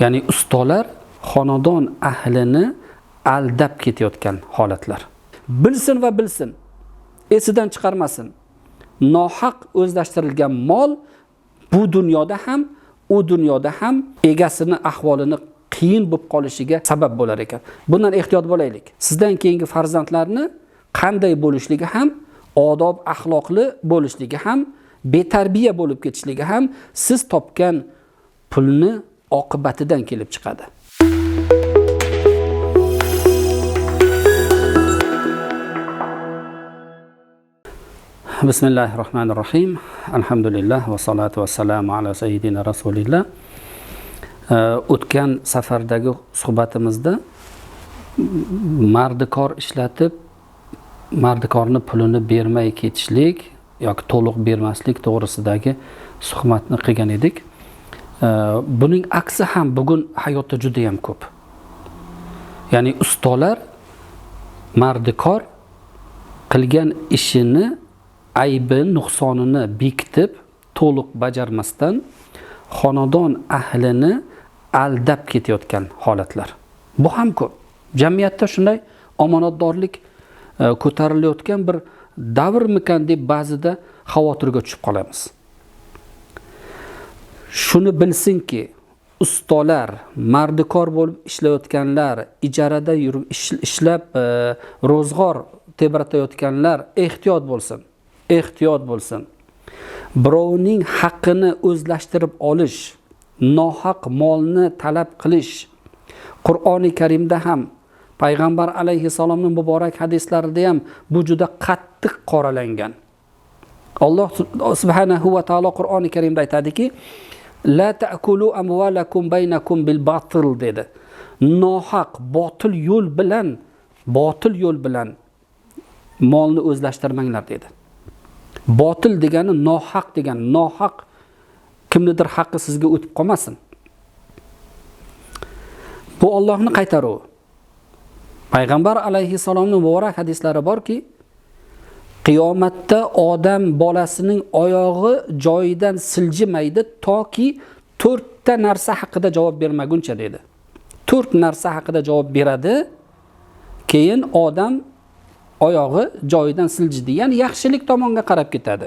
Ya'ni ustalar xonadon ahlini aldab ketayotgan holatlar. Bilsin va bilsin, esidan chiqarmasin. Nohaq o'zlashtirilgan mol bu dunyoda ham, u dunyoda ham egasini ahvolini qiyin bo'lib qolishiga sabab bo'lar ekan. Bundan ehtiyot bo'laylik. Sizdan keyingi farzandlarni qanday bo'lishligi ham, odob axloqli bo'lishligi ham, betarbiya bo'lib ketishligi ham siz topgan pulni oqibatidan kelib chiqadi. Bismillahirrohmanirrohim. Alhamdulillah va salatu va salamu ala sayyidina rasulillah. O'tgan safardagi suhbatimizda mardikor ishlatib, mardikorni pulini bermay ketishlik yoki to'liq bermaslik to'g'risidagi suhbatni qilgan edik. Buning aksi ham bugun hayotda juda ham ko'p. Ya'ni ustalar mardikor qilgan ishini aybi, nuqsonini bekitib, to'liq bajarmasdan xonadon ahlini aldab ketayotgan holatlar. Bu ham ko'p. Jamiyatda shunday omonatdorlik ko'tarilayotgan bir davrmikan deb ba'zida xavotirga tushib qolamiz. Shuni bilsinki, ustalar, mardikor bo'lib ishlayotganlar, ijarada yurib ishlab ro'zg'or tebratayotganlar ehtiyot bo'lsin. Ehtiyot bo'lsin. Birovning haqqini o'zlashtirib olish, nohaq molni talab qilish Qur'oni Karimda ham, Payg'ambar alayhisalomning muborak hadislarida ham bu juda qattiq qoralangan. Alloh subhanahu va taolo Qur'oni Karimda aytadiki: "La ta'kulu amwalakum baynakum bil batil" dedi. Nohaq, botil yo'l bilan molni o'zlashtirmanglar dedi. Botil degani nohaq degani, nohaq kimnidir haqqi sizga o'tib qolmasin. Bu Allohning qaytaruvi. Payg'ambar alayhisalomning muborak hadislari borki, qiyomatda odam bolasining oyog'i joyidan siljimaydi toki 4 ta narsa haqida javob bermaguncha dedi. 4 narsa haqida javob beradi, keyin odam oyog'i joyidan siljidi. Ya'ni yaxshilik tomonga qarab ketadi.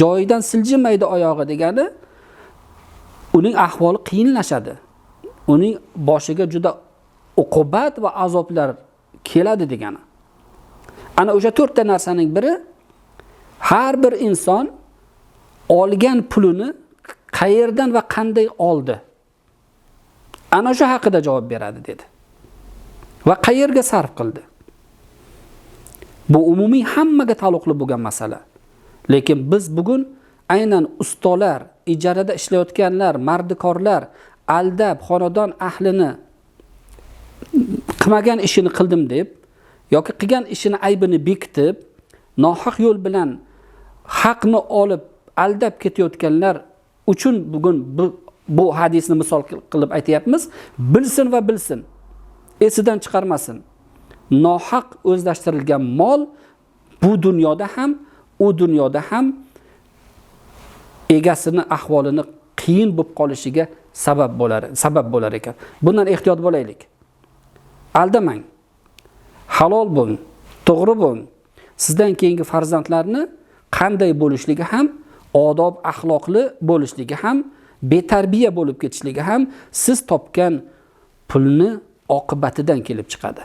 Joyidan siljimaydi oyog'i degani uning ahvoli qiyinlashadi. Uning boshiga juda uqubat va azoblar keladi degani. Ana o'sha 4 ta narsaning biri, har bir inson olgan pulini qayerdan va qanday oldi. Ana shu haqida javob beradi dedi. Va qayerga sarf qildi. Bu umumiy hammaga taalluqli bo'lgan masala. Lekin biz bugun aynan ustalar, ijarada ishlayotganlar, mardikorlar aldab xonadon ahlini qilmagan ishini qildim deb yoki qilgan ishini aybini bekitib, nohaq yo'l bilan haqni olib aldab ketayotganlar uchun bugun bu hadisni misol qilib aytayapmiz. Bilsin va bilsin, esidan chiqarmasin. Nohaq o'zlashtirilgan mol bu dunyoda ham, u dunyoda ham egasini ahvolini qiyin bo'lib qolishiga sabab bo'lar ekan. Bundan ehtiyot bo'laylik. Aldamang. Halol bo'ling, to'g'ri bo'ling. Sizdan keyingi farzandlarni qanday bo'lishligi ham, odob axloqli bo'lishligi ham, betarbiya bo'lib ketishligi ham siz topgan pulni oqibatidan kelib chiqadi.